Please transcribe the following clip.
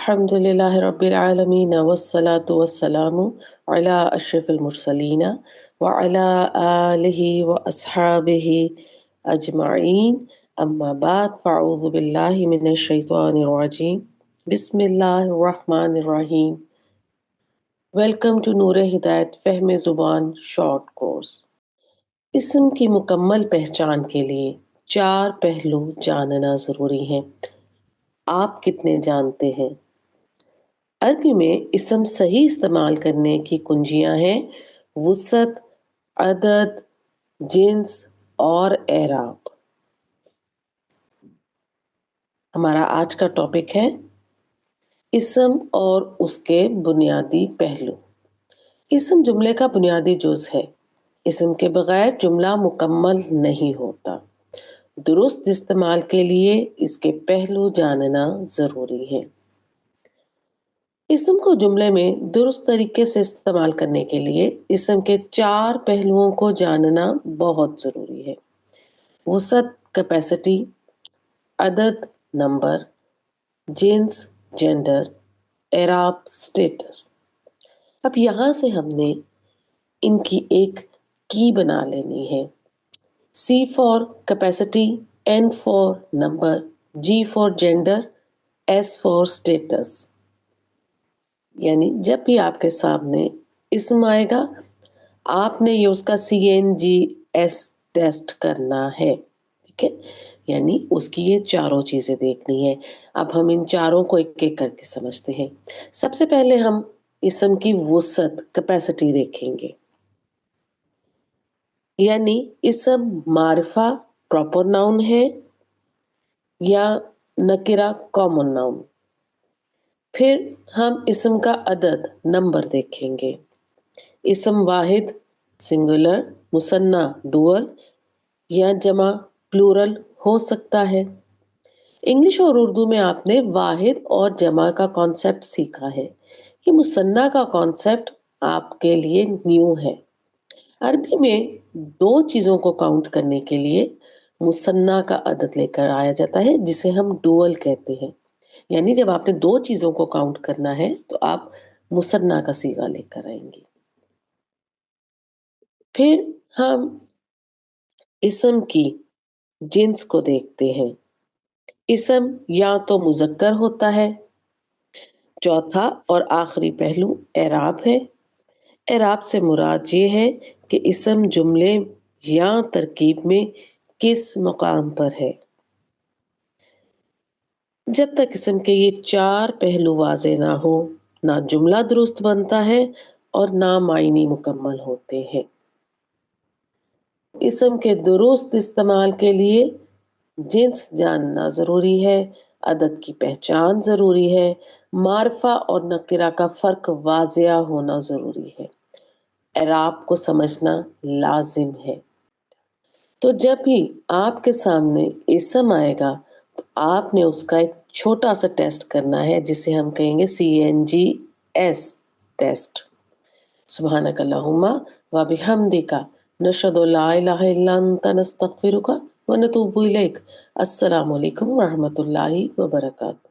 الحمدللہ رب العالمین والصلاة والسلام علی اشرف المرسلین وعلی آلہ واصحابہ اجمعین اما بعد فاعوذ باللہ من الشیطان الرجیم بسم اللہ الرحمن الرحیم۔ ویلکم ٹو نور ہدایت فہم زبان شارٹ کورس۔ اسم کی مکمل پہچان کے لیے 4 پہلو جاننا ضروری ہیں۔ آپ کتنے جانتے ہیں؟ عربی میں اسم صحیح استعمال کرنے کی کنجیاں ہیں وسعت، عدد، جنس اور اعراب۔ ہمارا آج کا ٹاپک ہے اسم اور اس کے بنیادی پہلو۔ اسم جملے کا بنیادی جز ہے۔ اسم کے بغیر جملہ مکمل نہیں ہوتا۔ درست استعمال کے لیے اس کے پہلو جاننا ضروری ہے۔ اسم کو جملے میں درست طریقے سے استعمال کرنے کے لیے اسم کے 4 پہلوؤں کو جاننا بہت ضروری ہے۔ وسعت کیپیسٹی، عدد نمبر، جنس جینڈر، اعراب اسٹیٹس۔ اب یہاں سے ہم نے ان کی ایک کی بنا لینی ہے۔ C for capacity, N for number, G for gender, S for status. یعنی جب بھی آپ کے سامنے اسم آئے گا آپ نے یہ اس کا CNGS ٹیسٹ کرنا ہے، ٹھیک ہے؟ یعنی اس کی یہ چاروں چیزیں دیکھنی ہے۔ اب ہم ان چاروں کو ایک ایک کر کے سمجھتے ہیں۔ سب سے پہلے ہم اسم کی وسعت کیپیسٹی دیکھیں گے۔ یعنی اسم معرفہ پراپر ناؤن ہے یا نکرہ کامن ناؤن۔ پھر ہم اسم کا عدد نمبر دیکھیں گے۔ اسم واحد سنگولر، مثنیٰ ڈوئل یا جمع پلورل ہو سکتا ہے۔ انگلش اور اردو میں آپ نے واحد اور جمع کا کانسیپٹ سیکھا ہے۔ یہ مثنیٰ کا کانسیپٹ آپ کے لیے نیو ہے۔ عربی میں 2 چیزوں کو کاؤنٹ کرنے کے لیے مثنیٰ کا عدد لے کر آیا جاتا ہے جسے ہم ڈوئل کہتے ہیں۔ یعنی جب آپ نے 2 چیزوں کو کاؤنٹ کرنا ہے تو آپ مثنیٰ کا صیغہ لے کر آئیں گے۔ پھر ہم اسم کی جنس کو دیکھتے ہیں۔ اسم یا تو مذکر ہوتا ہے۔ چوتھا اور آخری پہلو اعراب ہے۔ اعراب سے مراد یہ ہے کہ اسم جملے یا ترکیب میں کس مقام پر ہے۔ جب تک اسم کے یہ 4 پہلو واضح نہ ہو نہ جملہ درست بنتا ہے اور نہ معنی مکمل ہوتے ہیں۔ اسم کے درست استعمال کے لیے جنس جاننا ضروری ہے، عدد کی پہچان ضروری ہے، معرفہ اور نکرہ کا فرق واضح ہونا ضروری ہے، اعراب کو سمجھنا لازم ہے۔ تو جب بھی آپ کے سامنے اسم آئے گا تو آپ نے اس کا ایک چھوٹا سا ٹیسٹ کرنا ہے جسے ہم کہیں گے CNGS ٹیسٹ۔ سبحانک اللہم و بحمدک نشہد ان لا الہ الا انت نستغفرک و نتوب الیک۔ السلام علیکم و رحمۃ اللہ وبرکاتہ۔